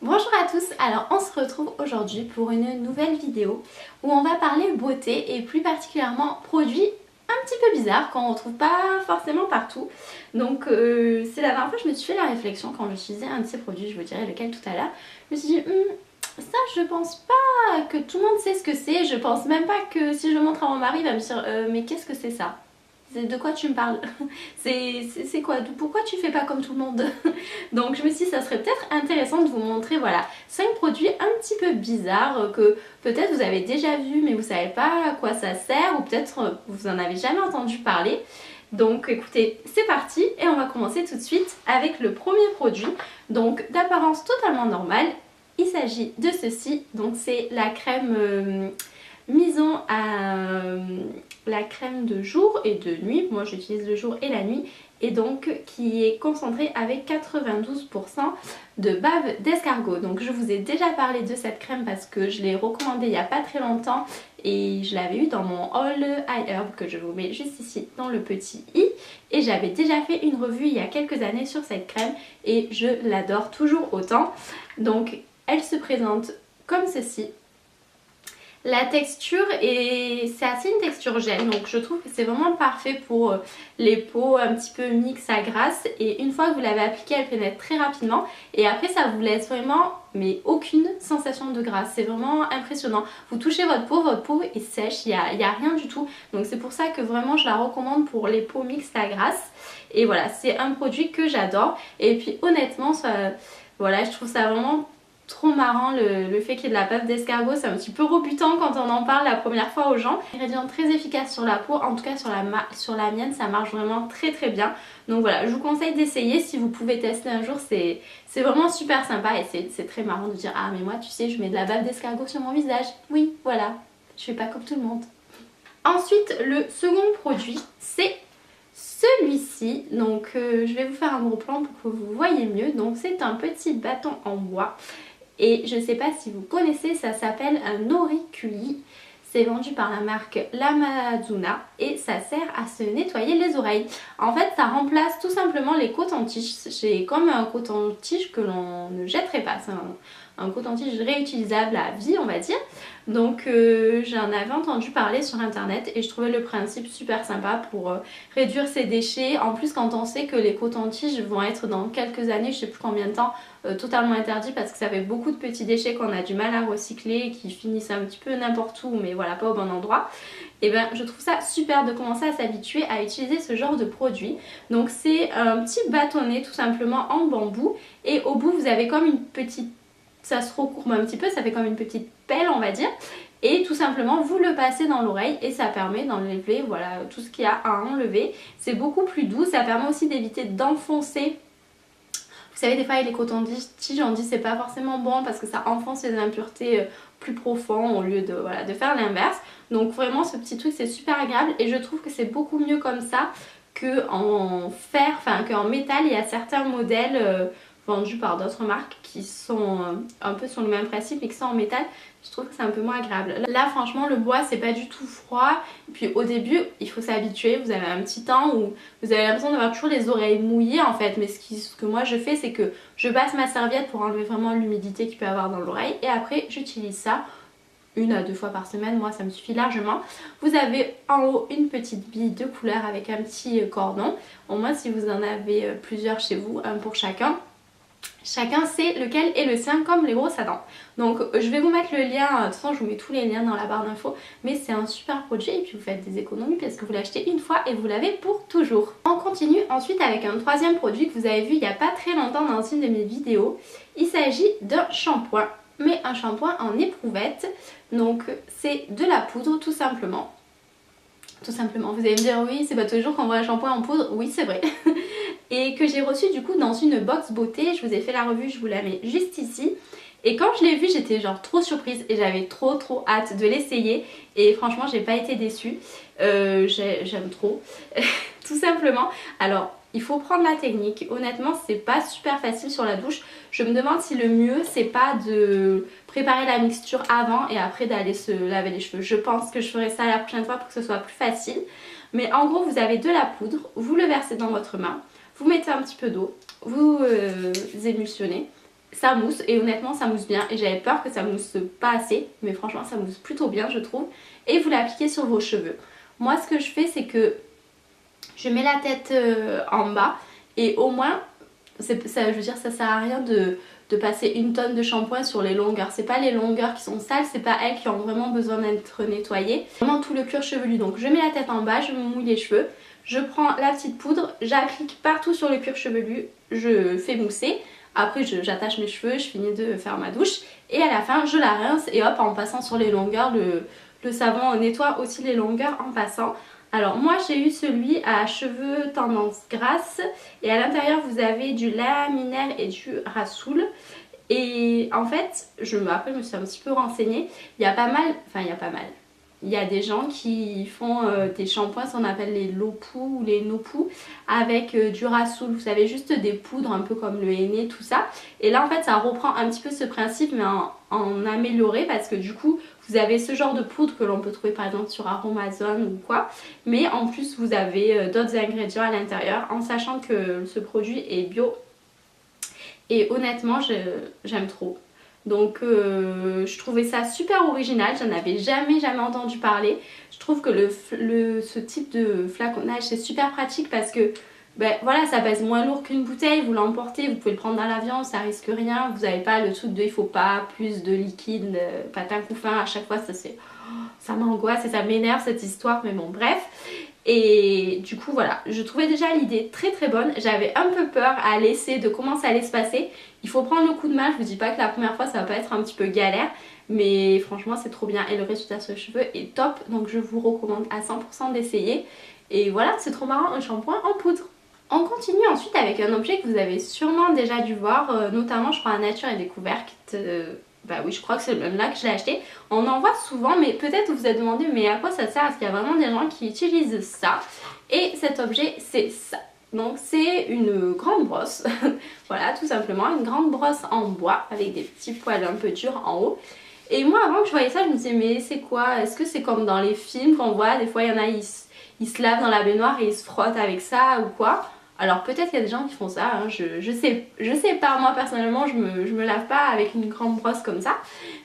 Bonjour à tous, alors on se retrouve aujourd'hui pour une nouvelle vidéo où on va parler beauté et plus particulièrement produits un petit peu bizarres qu'on ne retrouve pas forcément partout. Donc c'est la dernière fois que je me suis fait la réflexion quand j'utilisais un de ces produits, je vous dirai lequel tout à l'heure. Je me suis dit, ça je pense pas que tout le monde sait ce que c'est, je pense même pas que si je le montre à mon mari il va me dire mais qu'est-ce que c'est ça? De quoi tu me parles? C'est quoi? Pourquoi tu fais pas comme tout le monde? Donc je me suis dit ça serait peut-être intéressant de vous montrer voilà 5 produits un petit peu bizarres que peut-être vous avez déjà vu mais vous savez pas à quoi ça sert ou peut-être vous en avez jamais entendu parler. Donc écoutez, c'est parti et on va commencer tout de suite avec le premier produit. Donc d'apparence totalement normale, il s'agit de ceci. Donc c'est la crème Maison à la crème de jour et de nuit. Moi j'utilise le jour et la nuit. Et donc qui est concentrée avec 92% de bave d'escargot. Donc je vous ai déjà parlé de cette crème parce que je l'ai recommandée il n'y a pas très longtemps. Et je l'avais eu dans mon haul iHerb que je vous mets juste ici dans le petit i. Et j'avais déjà fait une revue il y a quelques années sur cette crème. Et je l'adore toujours autant. Donc elle se présente comme ceci. La texture c'est assez une texture gel, donc je trouve que c'est vraiment parfait pour les peaux un petit peu mixtes à grasse. Et une fois que vous l'avez appliquée, elle pénètre très rapidement. Et après ça vous laisse vraiment mais aucune sensation de grasse. C'est vraiment impressionnant. Vous touchez votre peau est sèche, il n'y a rien du tout. Donc c'est pour ça que vraiment je la recommande pour les peaux mixtes à grasse. Et voilà, c'est un produit que j'adore. Et puis honnêtement, voilà, je trouve ça vraiment trop marrant le fait qu'il y ait de la bave d'escargot. C'est un petit peu rebutant quand on en parle la première fois aux gens. Ingrédient très efficace sur la peau, en tout cas sur la mienne ça marche vraiment très très bien. Donc voilà, je vous conseille d'essayer si vous pouvez tester un jour, c'est vraiment super sympa. Et c'est très marrant de dire ah mais moi tu sais je mets de la bave d'escargot sur mon visage. Oui voilà, je fais pas comme tout le monde. Ensuite le second produit c'est celui-ci. Donc je vais vous faire un gros plan pour que vous voyez mieux. Donc c'est un petit bâton en bois. Et je ne sais pas si vous connaissez, ça s'appelle un auriculi. C'est vendu par la marque Lamazuna et ça sert à se nettoyer les oreilles. En fait, ça remplace tout simplement les cotons-tiges. C'est comme un coton-tige que l'on ne jetterait pas. C'est un coton-tige réutilisable à vie, on va dire. Donc j'en avais entendu parler sur internet et je trouvais le principe super sympa pour réduire ces déchets. En plus quand on sait que les cotons-tiges vont être dans quelques années, je sais plus combien de temps, totalement interdits parce que ça fait beaucoup de petits déchets qu'on a du mal à recycler et qui finissent un petit peu n'importe où mais voilà pas au bon endroit. Et ben je trouve ça super de commencer à s'habituer à utiliser ce genre de produit. Donc c'est un petit bâtonnet tout simplement en bambou et au bout vous avez comme une petite, ça se recourbe un petit peu, ça fait comme une petite pelle on va dire. Et tout simplement vous le passez dans l'oreille et ça permet d'enlever voilà, tout ce qu'il y a à enlever. C'est beaucoup plus doux, ça permet aussi d'éviter d'enfoncer. Vous savez des fois avec les cotons-tiges on dit c'est pas forcément bon parce que ça enfonce les impuretés plus profond au lieu de, voilà, de faire l'inverse. Donc vraiment ce petit truc c'est super agréable et je trouve que c'est beaucoup mieux comme ça qu'en fer, enfin qu'en métal. Il y a certains modèles vendus par d'autres marques qui sont un peu sur le même principe mais qui sont en métal. Je trouve que c'est un peu moins agréable. Là franchement le bois c'est pas du tout froid. Et puis au début il faut s'habituer, vous avez un petit temps où vous avez l'impression d'avoir toujours les oreilles mouillées en fait. Mais ce que moi je fais c'est que je passe ma serviette pour enlever vraiment l'humidité qu'il peut y avoir dans l'oreille. Et après j'utilise ça 1 à 2 fois par semaine, moi ça me suffit largement. Vous avez en haut une petite bille de couleur avec un petit cordon. Au moins si vous en avez plusieurs chez vous, un pour chacun. Chacun sait lequel est le sien comme les brosses à dents. Donc je vais vous mettre le lien, de toute façon je vous mets tous les liens dans la barre d'infos. Mais c'est un super produit et puis vous faites des économies parce que vous l'achetez une fois et vous l'avez pour toujours. On continue ensuite avec un troisième produit que vous avez vu il n'y a pas très longtemps dans une de mes vidéos. Il s'agit d'un shampoing, mais un shampoing en éprouvette. Donc c'est de la poudre tout simplement. Tout simplement, vous allez me dire oui c'est pas toujours qu'on voit un shampoing en poudre, oui c'est vrai. Et que j'ai reçu du coup dans une box beauté, je vous ai fait la revue, je vous la mets juste ici. Et quand je l'ai vu j'étais genre trop surprise et j'avais trop hâte de l'essayer. Et franchement j'ai pas été déçue, j'aime trop, tout simplement. Alors il faut prendre la technique, honnêtement c'est pas super facile sur la douche. Je me demande si le mieux c'est pas de préparer la mixture avant et après d'aller se laver les cheveux. Je pense que je ferai ça la prochaine fois pour que ce soit plus facile. Mais en gros vous avez de la poudre, vous le versez dans votre main. Vous mettez un petit peu d'eau, vous émulsionnez, ça mousse et honnêtement ça mousse bien et j'avais peur que ça mousse pas assez, mais franchement ça mousse plutôt bien je trouve. Et vous l'appliquez sur vos cheveux. Moi ce que je fais c'est que je mets la tête en bas et au moins, ça, je veux dire ça sert à rien de passer une tonne de shampoing sur les longueurs. C'est pas les longueurs qui sont sales, c'est pas elles qui ont vraiment besoin d'être nettoyées. Vraiment tout le cuir chevelu. Donc je mets la tête en bas, je me mouille les cheveux, je prends la petite poudre, j'applique partout sur le cuir chevelu, je fais mousser. Après j'attache mes cheveux, je finis de faire ma douche et à la fin je la rince et hop en passant sur les longueurs, le savon nettoie aussi les longueurs en passant. Alors moi j'ai eu celui à cheveux tendance grasse et à l'intérieur vous avez du laminaire et du rassoul. Et en fait, après je me suis un petit peu renseignée, il y a pas mal, il y a des gens qui font des shampoings, ce qu'on appelle les Lopou ou les Nopou, avec du rassoul, vous savez, juste des poudres un peu comme le henné, tout ça. Et là en fait ça reprend un petit peu ce principe mais en amélioré parce que du coup vous avez ce genre de poudre que l'on peut trouver par exemple sur Aromazone ou quoi. Mais en plus vous avez d'autres ingrédients à l'intérieur en sachant que ce produit est bio. Et honnêtement j'aime trop. Donc je trouvais ça super original, j'en avais jamais entendu parler. Je trouve que ce type de flaconnage c'est super pratique parce que ben, voilà, ça pèse moins lourd qu'une bouteille, vous l'emportez, vous pouvez le prendre dans l'avion, ça risque rien. Vous n'avez pas le truc de il faut pas plus de liquide, patin couffin à chaque fois, ça m'angoisse et ça m'énerve cette histoire, mais bon bref. Et du coup voilà, je trouvais déjà l'idée très très bonne. J'avais un peu peur à l'essai de comment ça allait se passer. Il faut prendre le coup de main, je vous dis pas que la première fois ça va pas être un petit peu galère. Mais franchement c'est trop bien et le résultat sur les cheveux est top. Donc je vous recommande à 100% d'essayer. Et voilà, c'est trop marrant, un shampoing en poudre. On continue ensuite avec un objet que vous avez sûrement déjà dû voir, notamment je crois à Nature et Découverte. Bah oui, je crois que c'est le même là que je l'ai acheté. On en voit souvent, mais peut-être vous vous êtes demandé mais à quoi ça sert? Parce qu'il y a vraiment des gens qui utilisent ça. Et cet objet c'est ça. Donc c'est une grande brosse, voilà tout simplement, une grande brosse en bois avec des petits poils un peu durs en haut. Et moi avant que je voyais ça je me disais mais c'est quoi? Est-ce que c'est comme dans les films qu'on voit, des fois il y en a ils se lavent dans la baignoire et ils se frottent avec ça ou quoi? Alors peut-être qu'il y a des gens qui font ça, hein. je sais pas, moi personnellement je me lave pas avec une grande brosse comme ça.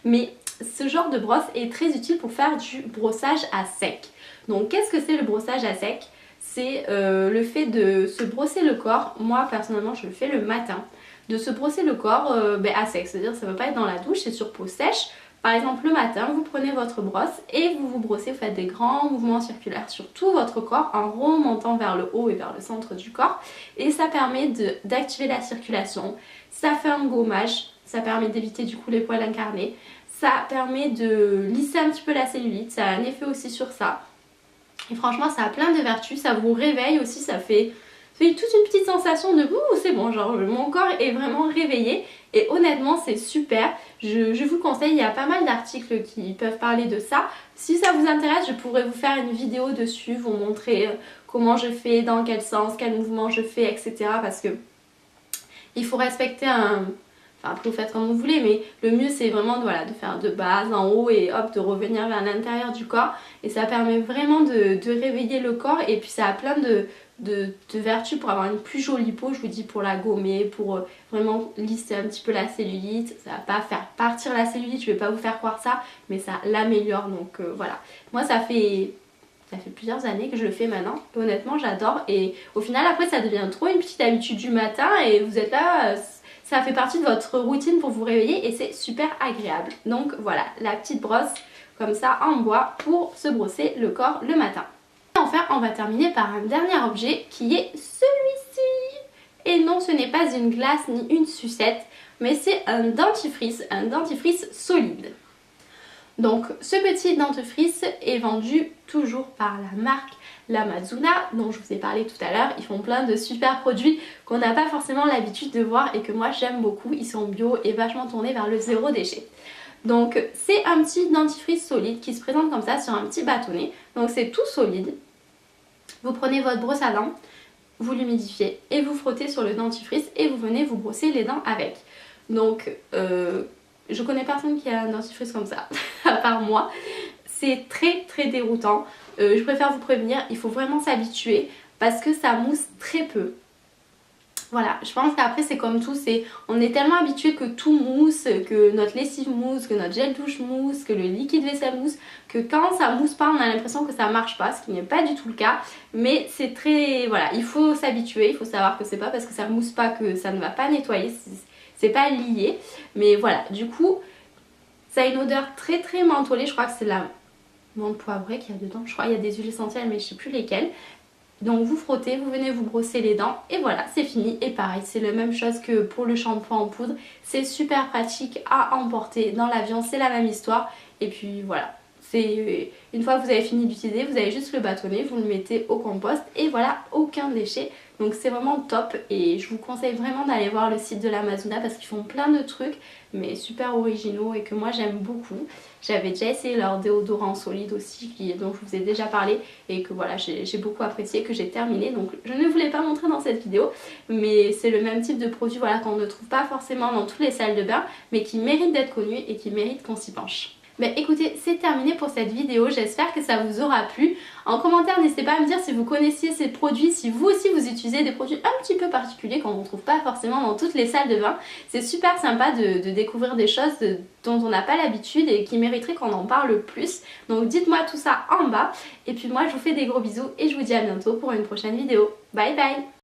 Mais ce genre de brosse est très utile pour faire du brossage à sec. Donc qu'est-ce que c'est le brossage à sec? C'est le fait de se brosser le corps, moi personnellement je le fais le matin. De se brosser le corps à sec, c'est-à-dire ça ne va pas être dans la douche, c'est sur peau sèche. Par exemple le matin, vous prenez votre brosse et vous vous brossez, vous faites des grands mouvements circulaires sur tout votre corps en remontant vers le haut et vers le centre du corps. Et ça permet d'activer la circulation, ça fait un gommage, ça permet d'éviter du coup les poils incarnés, ça permet de lisser un petit peu la cellulite, ça a un effet aussi sur ça. Et franchement ça a plein de vertus, ça vous réveille aussi, ça fait toute une petite sensation de ouh c'est bon, genre mon corps est vraiment réveillé et honnêtement c'est super. Je vous conseille, il y a pas mal d'articles qui peuvent parler de ça. Si ça vous intéresse je pourrais vous faire une vidéo dessus, vous montrer comment je fais, dans quel sens, quel mouvement je fais, etc. Parce que il faut respecter un... Enfin après vous faites comme vous voulez mais le mieux c'est vraiment voilà, de faire de base en haut et hop de revenir vers l'intérieur du corps. Et ça permet vraiment de réveiller le corps et puis ça a plein de vertus pour avoir une plus jolie peau, je vous dis, pour la gommer, pour vraiment lisser un petit peu la cellulite. Ça va pas faire partir la cellulite, je vais pas vous faire croire ça, mais ça l'améliore. Donc voilà, moi ça fait plusieurs années que je le fais maintenant et honnêtement j'adore. Et au final après ça devient trop une petite habitude du matin et vous êtes là, ça fait partie de votre routine pour vous réveiller et c'est super agréable. Donc voilà, la petite brosse comme ça en bois pour se brosser le corps le matin. Enfin, on va terminer par un dernier objet qui est celui-ci. Et non, ce n'est pas une glace ni une sucette, mais c'est un dentifrice solide. Donc, ce petit dentifrice est vendu toujours par la marque Lamazuna, dont je vous ai parlé tout à l'heure. Ils font plein de super produits qu'on n'a pas forcément l'habitude de voir et que moi j'aime beaucoup. Ils sont bio et vachement tournés vers le zéro déchet. Donc, c'est un petit dentifrice solide qui se présente comme ça sur un petit bâtonnet. Donc, c'est tout solide. Vous prenez votre brosse à dents, vous l'humidifiez et vous frottez sur le dentifrice et vous venez vous brosser les dents avec. Donc je connais personne qui a un dentifrice comme ça, à part moi. C'est très très déroutant. Je préfère vous prévenir, il faut vraiment s'habituer parce que ça mousse très peu. Voilà, je pense qu'après c'est comme tout, on est tellement habitué que tout mousse, que notre lessive mousse, que notre gel douche mousse, que le liquide vaisselle mousse, que quand ça mousse pas on a l'impression que ça marche pas, ce qui n'est pas du tout le cas. Mais c'est très... voilà, il faut s'habituer, il faut savoir que c'est pas parce que ça mousse pas que ça ne va pas nettoyer, c'est pas lié. Mais voilà, du coup, ça a une odeur très très mentholée, je crois que c'est la menthe poivrée qu'il y a dedans. Je crois qu'il y a des huiles essentielles mais je sais plus lesquelles. Donc vous frottez, vous venez vous brosser les dents et voilà, c'est fini. Et pareil, c'est la même chose que pour le shampoing en poudre. C'est super pratique à emporter dans l'avion, c'est la même histoire. Et puis voilà, c'est une fois que vous avez fini d'utiliser, vous avez juste le bâtonnet, vous le mettez au compost et voilà, aucun déchet. Donc c'est vraiment top et je vous conseille vraiment d'aller voir le site de l'Amazona parce qu'ils font plein de trucs mais super originaux et que moi j'aime beaucoup. J'avais déjà essayé leur déodorant solide aussi dont je vous ai déjà parlé et que voilà j'ai beaucoup apprécié, que j'ai terminé. Donc je ne voulais pas montrer dans cette vidéo mais c'est le même type de produit voilà, qu'on ne trouve pas forcément dans toutes les salles de bain mais qui mérite d'être connu et qui mérite qu'on s'y penche. Mais écoutez, c'est terminé pour cette vidéo, j'espère que ça vous aura plu. En commentaire, n'hésitez pas à me dire si vous connaissiez ces produits, si vous aussi vous utilisez des produits un petit peu particuliers qu'on ne trouve pas forcément dans toutes les salles de bain. C'est super sympa de découvrir des choses dont on n'a pas l'habitude et qui mériteraient qu'on en parle plus. Donc dites-moi tout ça en bas. Et puis moi je vous fais des gros bisous et je vous dis à bientôt pour une prochaine vidéo. Bye bye!